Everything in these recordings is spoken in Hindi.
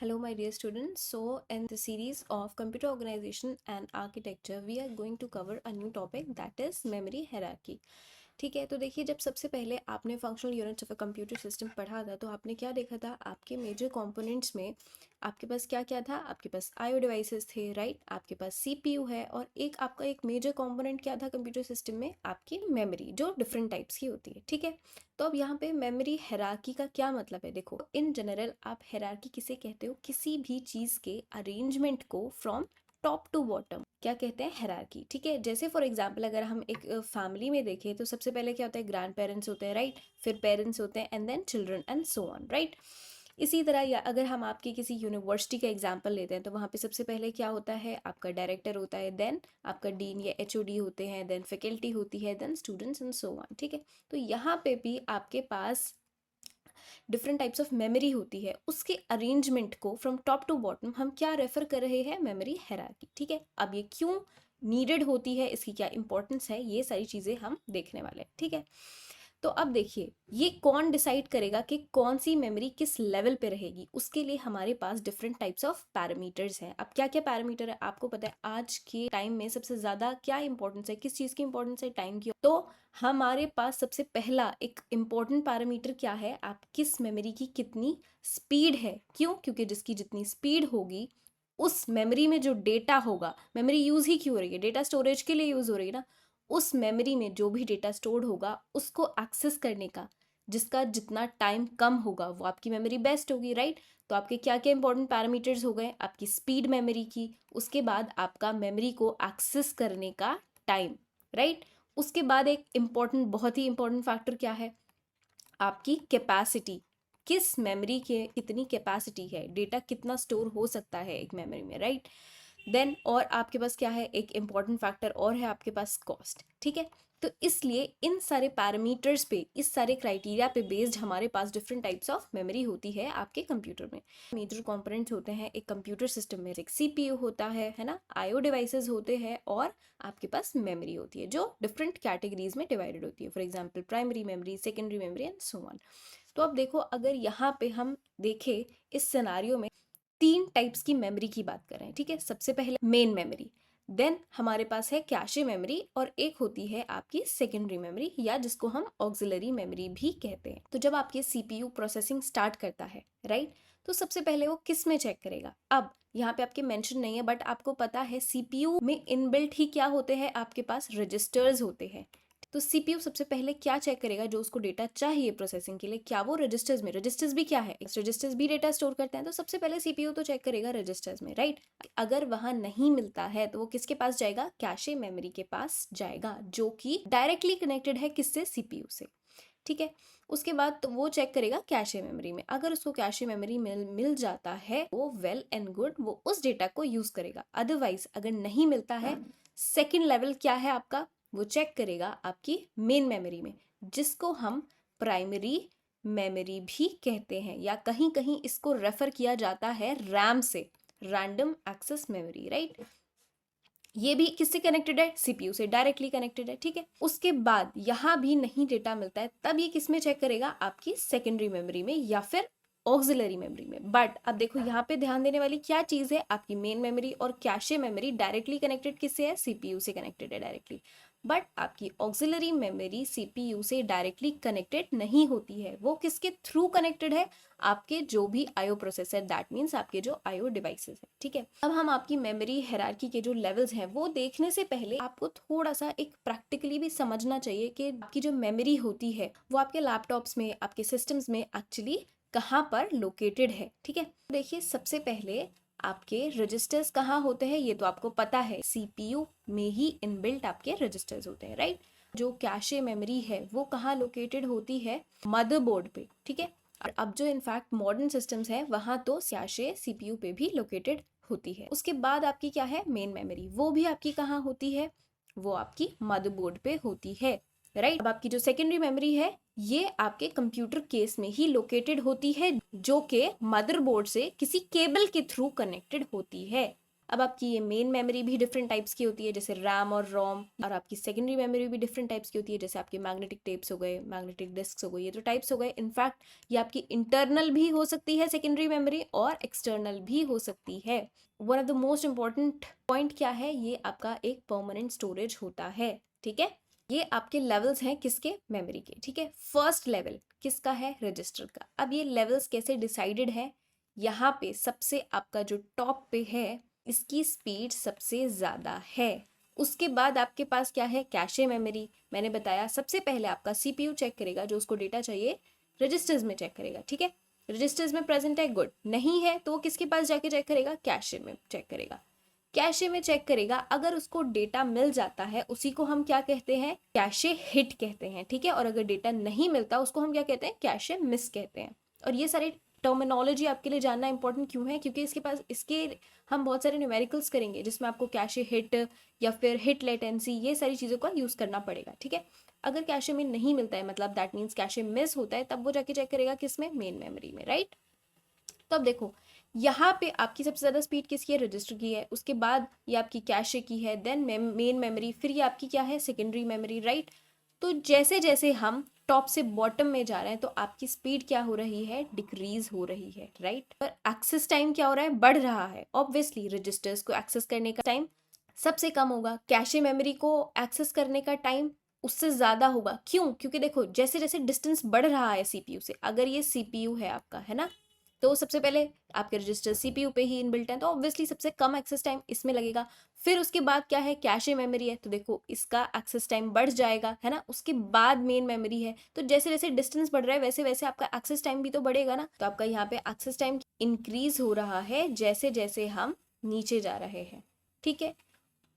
Hello, my dear students. So, in the series of computer organization and architecture, we are going to cover a new topic that is memory hierarchy. ठीक है, तो देखिए, जब सबसे पहले आपने functional units of a computer system पढ़ा था तो आपने क्या देखा था, आपके मेजर कंपोनेंट्स में आपके पास क्या क्या था, आपके पास आईओ डिवाइसेस थे, राइट, आपके पास सीपीयू है, और एक आपका एक मेजर कंपोनेंट क्या था कंप्यूटर सिस्टम में, आपकी मेमोरी, जो डिफरेंट टाइप्स की होती है। ठीक है, तो अब यहाँ पे मेमोरी हायरार्की का क्या मतलब है, देखो इन जनरल आप हायरार्की किसे कहते हो, किसी भी चीज के अरेंजमेंट को फ्रॉम टॉप टू बॉटम क्या कहते हैं, हायरार्की। ठीक है, जैसे फॉर एग्जांपल अगर हम एक फैमिली में देखें तो सबसे पहले क्या होता है, ग्रैंड पेरेंट्स होते हैं, राइट, फिर पेरेंट्स होते हैं, and then children and so on, right. इसी तरह या अगर हम आपकी किसी यूनिवर्सिटी का एग्जांपल लेते हैं तो वहाँ पे सबसे पहले क्या होता है, आपका डायरेक्टर होता है, देन आपका डीन या एचओडी होते हैं, देन फैकल्टी होती है, then students and so on. ठीक है, तो यहाँ पे भी आपके पास डिफरेंट टाइप्स ऑफ मेमोरी होती है, उसके अरेंजमेंट को फ्रॉम टॉप टू बॉटम हम क्या रेफर कर रहे हैं, मेमोरी हायरार्की। ठीक है, अब ये क्यों नीडेड होती है, इसकी क्या इंपॉर्टेंस है, ये सारी चीजें हम देखने वाले हैं। ठीक है, तो अब देखिए ये कौन डिसाइड करेगा कि कौन सी मेमोरी किस लेवल पे रहेगी, उसके लिए हमारे पास डिफरेंट टाइप्स ऑफ पैरामीटर्स हैं। अब क्या क्या पैरामीटर है आपको पता है, आज के टाइम में सबसे ज्यादा क्या इंपॉर्टेंस है, किस चीज की इंपॉर्टेंस है, टाइम की। तो हमारे पास सबसे पहला एक इंपॉर्टेंट पैरामीटर क्या है, आप किस मेमोरी की कितनी स्पीड है। क्यों, क्योंकि जिसकी जितनी स्पीड होगी उस मेमोरी में जो डेटा होगा, मेमोरी यूज ही क्यों हो रही है, डेटा स्टोरेज के लिए यूज हो रही है ना, उस मेमोरी में जो भी डेटा स्टोर्ड होगा उसको एक्सेस करने का जिसका जितना टाइम कम होगा वो आपकी मेमोरी बेस्ट होगी, राइट। तो आपके क्या क्या इंपॉर्टेंट पैरामीटर्स हो गए, आपकी स्पीड मेमोरी की, उसके बाद आपका मेमोरी को एक्सेस करने का टाइम, राइट। उसके बाद एक इम्पॉर्टेंट, बहुत ही इंपॉर्टेंट फैक्टर क्या है, आपकी कैपेसिटी, किस मेमोरी के कितनी कैपेसिटी है, डेटा कितना स्टोर हो सकता है एक मेमोरी में, राइट। देन और आपके पास क्या है, एक इंपॉर्टेंट फैक्टर और है आपके पास, कॉस्ट। ठीक है, तो इसलिए इन सारे पैरामीटर्स पे, इस सारे क्राइटेरिया पे बेस्ड हमारे पास डिफरेंट टाइप्स ऑफ मेमोरी होती है आपके कंप्यूटर में। मेजर कंपोनेंट्स होते हैं एक कंप्यूटर सिस्टम में, एक सीपीयू होता है ना, आईओ डिवाइसेस होते हैं, और आपके पास मेमोरी होती है जो डिफरेंट कैटेगरीज में डिवाइडेड होती है, for example primary memory, secondary memory and so on. तो अब देखो, अगर यहाँ पे हम देखें इस सिनारियो में तीन टाइप्स की मेमोरी की बात कर रहे हैं। ठीक है, सबसे पहले मेन मेमोरी, देन हमारे पास है कैशे मेमोरी, और एक होती है आपकी सेकेंडरी मेमोरी या जिसको हम ऑक्सिलरी मेमोरी भी कहते हैं। तो जब आपके सीपीयू प्रोसेसिंग स्टार्ट करता है, राइट, तो सबसे पहले वो किस में चेक करेगा। अब यहाँ पे आपके मेंशन नहीं है बट आपको पता है सीपीयू में इनबिल्ट ही क्या होते हैं, आपके पास रजिस्टर्स होते हैं। तो सीपीयू सबसे पहले क्या चेक करेगा, जो उसको डेटा चाहिए प्रोसेसिंग के लिए, क्या वो रजिस्टर्स में, रजिस्टर्स भी क्या है, रजिस्टर्स भी डेटा स्टोर करते हैं, तो सबसे पहले सीपीयू तो चेक करेगा रजिस्टर्स में, राइट। अगर वहां नहीं मिलता है तो वो किसके पास जाएगा, कैशे मेमोरी के पास जाएगा, जो कि डायरेक्टली कनेक्टेड है किससे, सीपीयू से। ठीक है, उसके बाद तो वो चेक करेगा कैशे मेमोरी में, अगर उसको कैशे मेमोरी मिल जाता है वो वेल एंड गुड, वो उस डेटा को यूज करेगा। अदरवाइज अगर नहीं मिलता है, सेकेंड लेवल क्या है आपका, वो चेक करेगा आपकी मेन मेमोरी में, जिसको हम प्राइमरी मेमोरी भी कहते हैं, या कहीं कहीं इसको रेफर किया जाता है रैम से, रैंडम एक्सेस मेमोरी, राइट। ये भी किससे कनेक्टेड है, सीपीयू से डायरेक्टली कनेक्टेड है। ठीक है, उसके बाद यहां भी नहीं डेटा मिलता है, तब ये किस में चेक करेगा, आपकी सेकेंडरी मेमोरी में या फिर ऑक्सिलरी मेमोरी में। बट अब देखो यहाँ पे ध्यान देने वाली क्या चीज है, आपकी मेन मेमोरी और कैशे मेमोरी डायरेक्टली कनेक्टेड किससे है, सीपीयू से कनेक्टेड है डायरेक्टली। बट आपकी ऑक्सिलरी मेमोरी सीपीयू से डायरेक्टली कनेक्टेड नहीं होती है, वो किसके थ्रू कनेक्टेड है, आपके जो भी आईओ प्रोसेसर, दैट मीन्स आपके जो आईओ डिवाइसेस है। ठीक है, अब हम आपकी मेमोरी हायरार्की के जो लेवल्स हैं वो देखने से पहले आपको थोड़ा सा एक प्रैक्टिकली भी समझना चाहिए कि आपकी जो मेमोरी होती है वो आपके लैपटॉप्स में, आपके सिस्टम्स में एक्चुअली कहाँ पर लोकेटेड है। ठीक है, देखिए सबसे पहले आपके रजिस्टर्स कहाँ होते हैं, ये तो आपको पता है, सीपीयू में ही इनबिल्ट आपके रजिस्टर्स होते हैं, राइट। जो कैशे मेमोरी है वो कहाँ लोकेटेड होती है, मदरबोर्ड पे। ठीक है, और अब जो इनफैक्ट मॉडर्न सिस्टम्स है वहां तो कैशे सीपीयू पे भी लोकेटेड होती है। उसके बाद आपकी क्या है, मेन मेमोरी, वो भी आपकी कहाँ होती है, वो आपकी मदरबोर्ड पे होती है, राइट। अब आपकी जो सेकेंडरी मेमोरी है ये आपके कंप्यूटर केस में ही लोकेटेड होती है, जो कि मदरबोर्ड से किसी केबल के थ्रू कनेक्टेड होती है। अब आपकी ये मेन मेमोरी भी डिफरेंट टाइप्स की होती है जैसे रैम और रोम, और आपकी सेकेंडरी मेमोरी भी डिफरेंट टाइप्स की होती है जैसे आपके मैग्नेटिक टेप्स हो गए, मैग्नेटिक डिस्क हो गई, ये तो टाइप्स हो गए। इनफैक्ट ये आपकी इंटरनल भी हो सकती है सेकेंडरी मेमोरी और एक्सटर्नल भी हो सकती है। One of the most important point क्या है, ये आपका एक परमानेंट स्टोरेज होता है। ठीक है, ये आपके लेवल्स हैं किसके, मेमोरी के। ठीक है, फर्स्ट लेवल किसका है, रजिस्टर का। अब ये लेवल्स कैसे डिसाइडेड है, यहाँ पे सबसे आपका जो टॉप पे है इसकी स्पीड सबसे ज़्यादा है। उसके बाद आपके पास क्या है, कैशे मेमोरी। मैंने बताया सबसे पहले आपका सीपीयू चेक करेगा, जो उसको डेटा चाहिए रजिस्टर्स में चेक करेगा। ठीक है, रजिस्टर्स में प्रेजेंट है, गुड। नहीं है तो वो किसके पास जाके चेक करेगा, कैशे में चेक करेगा। कैशे में चेक करेगा, अगर उसको डेटा मिल जाता है उसी को हम क्या कहते हैं, कैशे हिट कहते हैं। ठीक है, और अगर डेटा नहीं मिलता उसको हम क्या कहते हैं, कैशे मिस कहते हैं। और ये सारे टर्मिनोलॉजी आपके लिए जानना इंपॉर्टेंट क्यों है, क्योंकि इसके पास इसके हम बहुत सारे न्यूमेरिकल्स करेंगे जिसमें आपको कैशे हिट या फिर हिट लेटेंसी ये सारी चीज़ों का यूज़ करना पड़ेगा। ठीक है, अगर कैशे में नहीं मिलता है मतलब दैट मीन्स कैशे मिस होता है, तब वो जाके चेक करेगा किसमें, मेन मेमोरी में, राइट। तो अब देखो यहाँ पे आपकी सबसे ज़्यादा स्पीड किसकी है, रजिस्टर की है। उसके बाद ये आपकी कैशे की है, देन मेन मेमोरी, फिर ये आपकी क्या है, सेकेंडरी मेमोरी, राइट। तो जैसे जैसे हम टॉप से बॉटम में जा रहे हैं तो आपकी स्पीड क्या हो रही है, डिक्रीज हो रही है, राइट। पर एक्सेस टाइम क्या हो रहा है, बढ़ रहा है। ऑब्वियसली रजिस्टर्स को एक्सेस करने का टाइम सबसे कम होगा, कैशे मेमोरी को एक्सेस करने का टाइम उससे ज़्यादा होगा। क्यों, क्योंकि देखो जैसे जैसे डिस्टेंस बढ़ रहा है सीपीयू से, अगर ये सीपीयू है आपका, है ना, तो सबसे पहले आपके रजिस्टर सीपीयू पे ही इनबिल्ट है, तो ऑब्वियसली सबसे कम एक्सेस टाइम इसमें लगेगा। फिर उसके बाद क्या है, कैशे मेमोरी है, तो देखो इसका एक्सेस टाइम बढ़ जाएगा, है ना। उसके बाद मेन मेमोरी है, तो जैसे जैसे डिस्टेंस बढ़ रहा है वैसे वैसे आपका एक्सेस टाइम भी तो बढ़ेगा ना। तो आपका यहाँ पे एक्सेस टाइम इंक्रीज हो रहा है जैसे जैसे हम नीचे जा रहे हैं। ठीक है,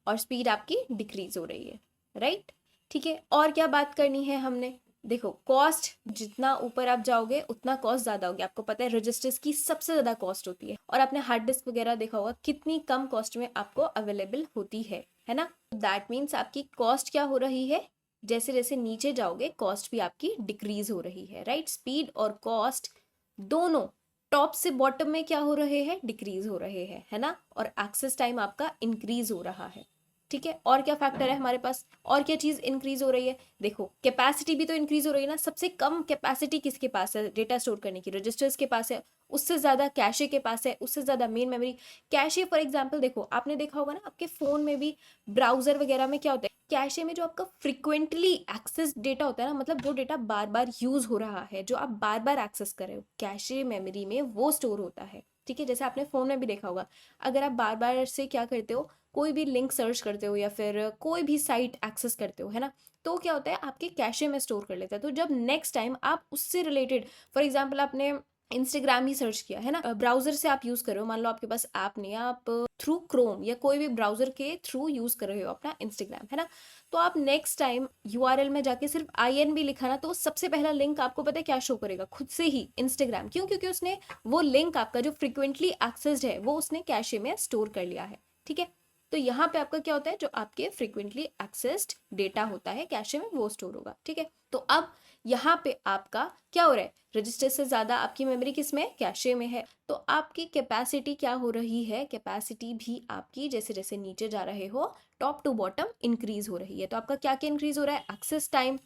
और स्पीड आपकी डिक्रीज हो रही है, राइट। ठीक है, और क्या बात करनी है हमने, देखो कॉस्ट, जितना ऊपर आप जाओगे उतना कॉस्ट ज़्यादा होगी। आपको पता है रजिस्टर्स की सबसे ज़्यादा कॉस्ट होती है, और आपने हार्ड डिस्क वगैरह देखा होगा कितनी कम कॉस्ट में आपको अवेलेबल होती है ना। दैट मीन्स आपकी कॉस्ट क्या हो रही है, जैसे जैसे नीचे जाओगे कॉस्ट भी आपकी डिक्रीज हो रही है, राइट। स्पीड और कॉस्ट दोनों टॉप से बॉटम में क्या हो रहे हैं, डिक्रीज हो रहे हैं, है ना। और एक्सेस टाइम आपका इंक्रीज हो रहा है। ठीक है, और क्या फैक्टर है हमारे पास, और क्या चीज़ इंक्रीज हो रही है, देखो कैपेसिटी भी तो इंक्रीज हो रही है ना। सबसे कम कैपेसिटी किसके पास है डेटा स्टोर करने की, रजिस्टर्स के पास है। उससे ज़्यादा कैशे के पास है, उससे ज़्यादा main memory. Cache for example देखो, आपने देखा होगा ना आपके फ़ोन में भी ब्राउजर वगैरह में क्या होता है, कैशे में जो आपका फ्रिक्वेंटली एक्सेस डेटा होता है ना, मतलब जो डेटा बार बार यूज़ हो रहा है, जो आप बार बार एक्सेस कर रहे हो, कैशे मेमोरी में वो स्टोर होता है। ठीक है, जैसे आपने फ़ोन में भी देखा होगा, अगर आप बार बार से क्या करते हो, कोई भी लिंक सर्च करते हो या फिर कोई भी साइट एक्सेस करते हो, है ना, तो क्या होता है आपके कैशे में स्टोर कर लेता है। तो जब नेक्स्ट टाइम आप उससे रिलेटेड, फॉर एग्जांपल आपने इंस्टाग्राम ही सर्च किया, है ना, ब्राउजर से आप यूज़ कर रहे हो, मान लो आपके पास ऐप नहीं है, आप थ्रू क्रोम या कोई भी ब्राउजर के थ्रू यूज़ कर रहे हो अपना इंस्टाग्राम, है ना। तो आप नेक्स्ट टाइम यूआरएल में जाके सिर्फ INB लिखा ना, तो सबसे पहला लिंक आपको पता है क्या शो करेगा, खुद से ही इंस्टाग्राम। क्यों, क्योंकि उसने वो लिंक आपका जो फ्रिक्वेंटली एक्सेस्ड है वो उसने कैशे में स्टोर कर लिया है। ठीक है, तो यहाँ पे आपका क्या होता है, जो आपके फ्रिक्वेंटली एक्सेस्ड डेटा होता है कैशे में वो स्टोर होगा। ठीक है, तो अब यहाँ पे आपका क्या हो रहा है, रजिस्टर से ज़्यादा आपकी मेमोरी किस में, कैशे में है। तो आपकी कैपेसिटी क्या हो रही है, कैपेसिटी भी आपकी जैसे जैसे नीचे जा रहे हो टॉप टू बॉटम इंक्रीज हो रही है। तो आपका क्या क्या इंक्रीज हो रहा है, एक्सेस टाइम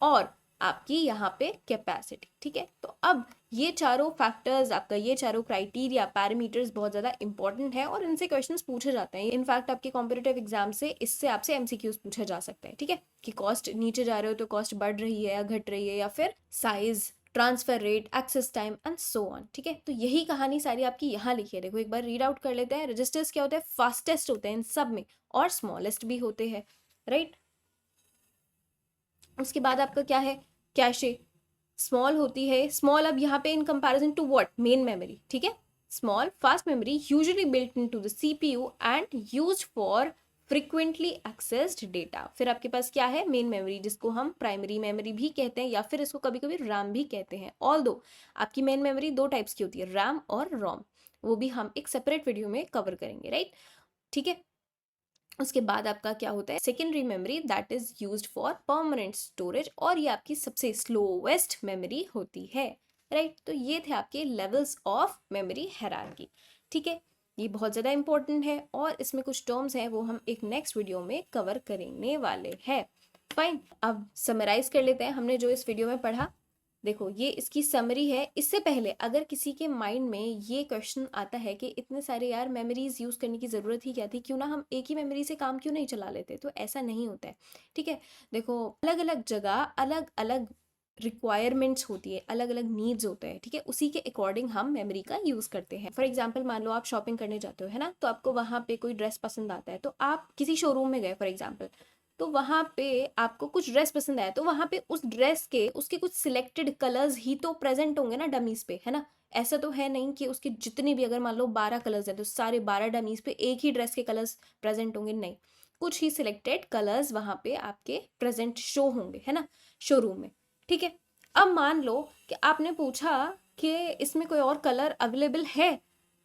और आपकी यहाँ पे कैपेसिटी। ठीक है, तो अब ये चारों फैक्टर्स, आपका ये चारों क्राइटेरिया पैरामीटर्स बहुत ज़्यादा इंपॉर्टेंट है और इनसे क्वेश्चंस पूछे जाते हैं। इनफैक्ट आपके कॉम्पिटिटिव एग्जाम से इससे आपसे MCQs पूछा जा सकता है। ठीक है, कि कॉस्ट नीचे जा रहे हो तो कॉस्ट बढ़ रही है या घट रही है, या फिर size, transfer rate, access time and so on. ठीक है, तो यही कहानी सारी आपकी यहाँ लिखी है। देखो एक बार रीड आउट कर लेते हैं। रजिस्टर्स क्या होते हैं, फास्टेस्ट होते हैं इन सब में और स्मॉलेस्ट भी होते हैं, राइट। उसके बाद आपका क्या है, कैशे स्मॉल होती है। स्मॉल अब यहाँ पे in comparison to what, main memory. ठीक है, small fast memory usually built into the CPU and used for frequently accessed data. फिर आपके पास क्या है, मेन मेमोरी, जिसको हम प्राइमरी मेमोरी भी कहते हैं या फिर इसको कभी कभी रैम भी कहते हैं। ऑल्दो आपकी मेन मेमोरी दो टाइप्स की होती है, रैम और रोम, वो भी हम एक सेपरेट वीडियो में कवर करेंगे, राइट। ठीक है, उसके बाद आपका क्या होता है, secondary memory, that is used for permanent storage, और ये आपकी सबसे स्लोवेस्ट मेमोरी होती है, राइट। तो ये थे आपके लेवल्स ऑफ मेमोरी हायरार्की। ठीक है, ये बहुत ज़्यादा इंपॉर्टेंट है और इसमें कुछ टर्म्स हैं वो हम एक नेक्स्ट वीडियो में कवर करने वाले हैं। फाइन, अब समराइज कर लेते हैं हमने जो इस वीडियो में पढ़ा। देखो ये इसकी समरी है। इससे पहले अगर किसी के माइंड में ये क्वेश्चन आता है कि इतने सारे यार मेमोरीज यूज़ करने की ज़रूरत ही क्या थी, क्यों ना हम एक ही मेमोरी से काम क्यों नहीं चला लेते, तो ऐसा नहीं होता है। ठीक है, देखो अलग अलग जगह अलग अलग रिक्वायरमेंट्स होती है, अलग अलग नीड्स होते हैं। ठीक है, उसी के अकॉर्डिंग हम मेमोरी का यूज़ करते हैं। फॉर एग्जाम्पल मान लो आप शॉपिंग करने जाते हो, है ना, तो आपको वहाँ पे कोई ड्रेस पसंद आता है, तो आप किसी शोरूम में गए फॉर एग्जाम्पल, तो वहाँ पे आपको कुछ ड्रेस पसंद आया, तो वहाँ पे उस ड्रेस के उसके कुछ सिलेक्टेड कलर्स ही तो प्रेजेंट होंगे ना डमीज पे, है ना। ऐसा तो है नहीं कि उसके जितने भी, अगर मान लो 12 कलर्स हैं तो सारे 12 डमीज पे एक ही ड्रेस के कलर्स प्रेजेंट होंगे, नहीं। कुछ ही सिलेक्टेड कलर्स वहाँ पे आपके प्रेजेंट शो होंगे, है ना, शोरूम में। ठीक है, अब मान लो कि आपने पूछा कि इसमें कोई और कलर अवेलेबल है,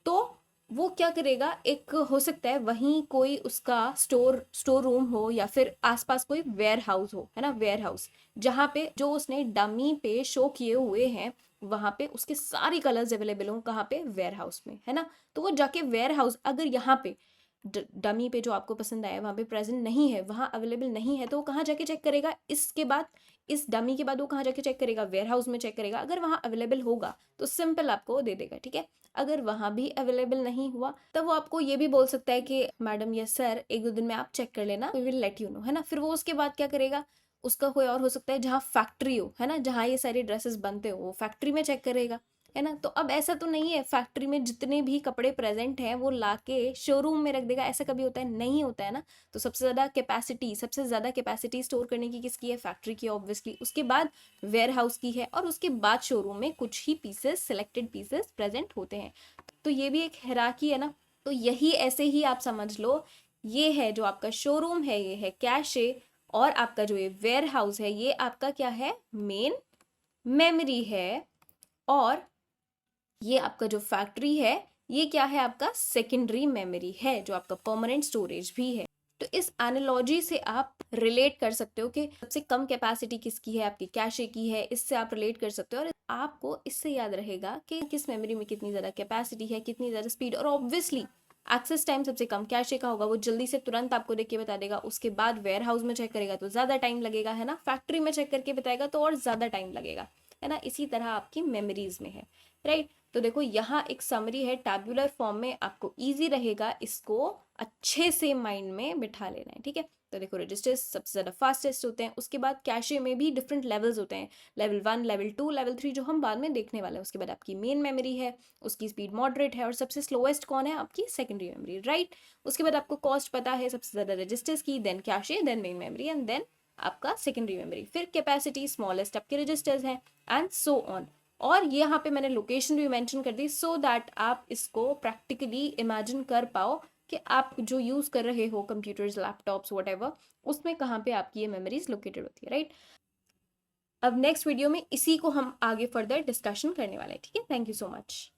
तो वो क्या करेगा, एक हो सकता है वहीं कोई उसका स्टोर रूम हो या फिर आसपास कोई वेयर हाउस हो, है ना, वेयर हाउस, जहाँ पे जो उसने डमी पे शो किए हुए हैं वहां पे उसके सारी कलर्स अवेलेबल हो, कहाँ पे, वेयर हाउस में, है ना। तो वो जाके वेयर हाउस, अगर यहाँ पे डमी पे जो आपको पसंद आया वहां पे प्रेजेंट नहीं है, वहां अवेलेबल नहीं है, तो वो कहाँ जाके चेक करेगा, इसके बाद, इस डमी के बाद वो कहाँ जाके चेक करेगा, वेयर हाउस में चेक करेगा। अगर वहां अवेलेबल होगा तो सिंपल आपको वो दे देगा। ठीक है, अगर वहां भी अवेलेबल नहीं हुआ तब वो आपको ये भी बोल सकता है कि मैडम या सर 1-2 दिन में आप चेक कर लेना, we will let you know, है ना। फिर वो उसके बाद क्या करेगा, उसका कोई और हो सकता है जहाँ फैक्ट्री हो, है ना, जहाँ ये सारे ड्रेसेस बनते हो वो फैक्ट्री में चेक करेगा, है ना। तो अब ऐसा तो नहीं है फैक्ट्री में जितने भी कपड़े प्रेजेंट हैं वो लाके शोरूम में रख देगा, ऐसा कभी होता है, नहीं होता है ना। तो सबसे ज़्यादा कैपेसिटी स्टोर करने की किसकी है, फैक्ट्री की ऑब्वियसली, उसके बाद वेयर हाउस की है, और उसके बाद शोरूम में कुछ ही पीसेस, सिलेक्टेड पीसेस प्रेजेंट होते हैं। तो ये भी एक हिराकी है ना। तो यही ऐसे ही आप समझ लो, ये है जो आपका शोरूम है, ये है कैशे, और आपका जो ये वेयर हाउस है ये आपका क्या है, मेन मेमोरी है, और ये आपका जो फैक्ट्री है ये क्या है, आपका सेकेंडरी मेमोरी है, जो आपका परमानेंट स्टोरेज भी है। तो इस एनालॉजी से आप रिलेट कर सकते हो कि सबसे कम कैपेसिटी किसकी है, आपकी कैशे की है, इससे आप रिलेट कर सकते हो, और आपको इससे याद रहेगा कि किस मेमोरी में कितनी ज़्यादा कैपेसिटी है, कितनी ज़्यादा स्पीड, और ऑब्वियसली एक्सेस टाइम सबसे कम कैशे का होगा, वो जल्दी से तुरंत आपको देख के बता देगा। उसके बाद वेयर हाउस में चेक करेगा तो ज़्यादा टाइम लगेगा, है ना, फैक्ट्री में चेक करके बताएगा तो और ज़्यादा टाइम लगेगा, है ना। इसी तरह आपकी मेमोरीज में है, राइट। तो देखो यहाँ एक समरी है टैब्यूलर फॉर्म में, आपको इजी रहेगा इसको अच्छे से माइंड में बिठा लेना है। ठीक है, तो देखो रजिस्टर्स सबसे ज़्यादा फास्टेस्ट होते हैं, उसके बाद कैशे में भी डिफरेंट लेवल्स होते हैं, लेवल 1, लेवल 2, लेवल 3, जो हम बाद में देखने वाले हैं। उसके बाद आपकी मेन मेमोरी है, उसकी स्पीड मॉडरेट है, और सबसे स्लोएस्ट कौन है, आपकी सेकेंडरी मेमोरी, राइट। उसके बाद आपको कॉस्ट पता है सबसे ज़्यादा रजिस्टर्स की, then cache, then main memory, and then आपका सेकेंडरी मेमोरी, फिर कैपेसिटी स्मॉलेस्ट आपके रजिस्टर्स हैं, एंड सो ऑन। और यहाँ पे मैंने लोकेशन भी मेंशन कर दी सो दैट आप इसको प्रैक्टिकली इमेजिन कर पाओ कि आप जो यूज़ कर रहे हो कंप्यूटर्स, लैपटॉप्स, व्हाटएवर, उसमें कहाँ पे आपकी ये मेमोरीज लोकेटेड होती है, राइट। अब नेक्स्ट वीडियो में इसी को हम आगे फर्दर डिस्कशन करने वाले हैं। ठीक है, थैंक यू सो मच।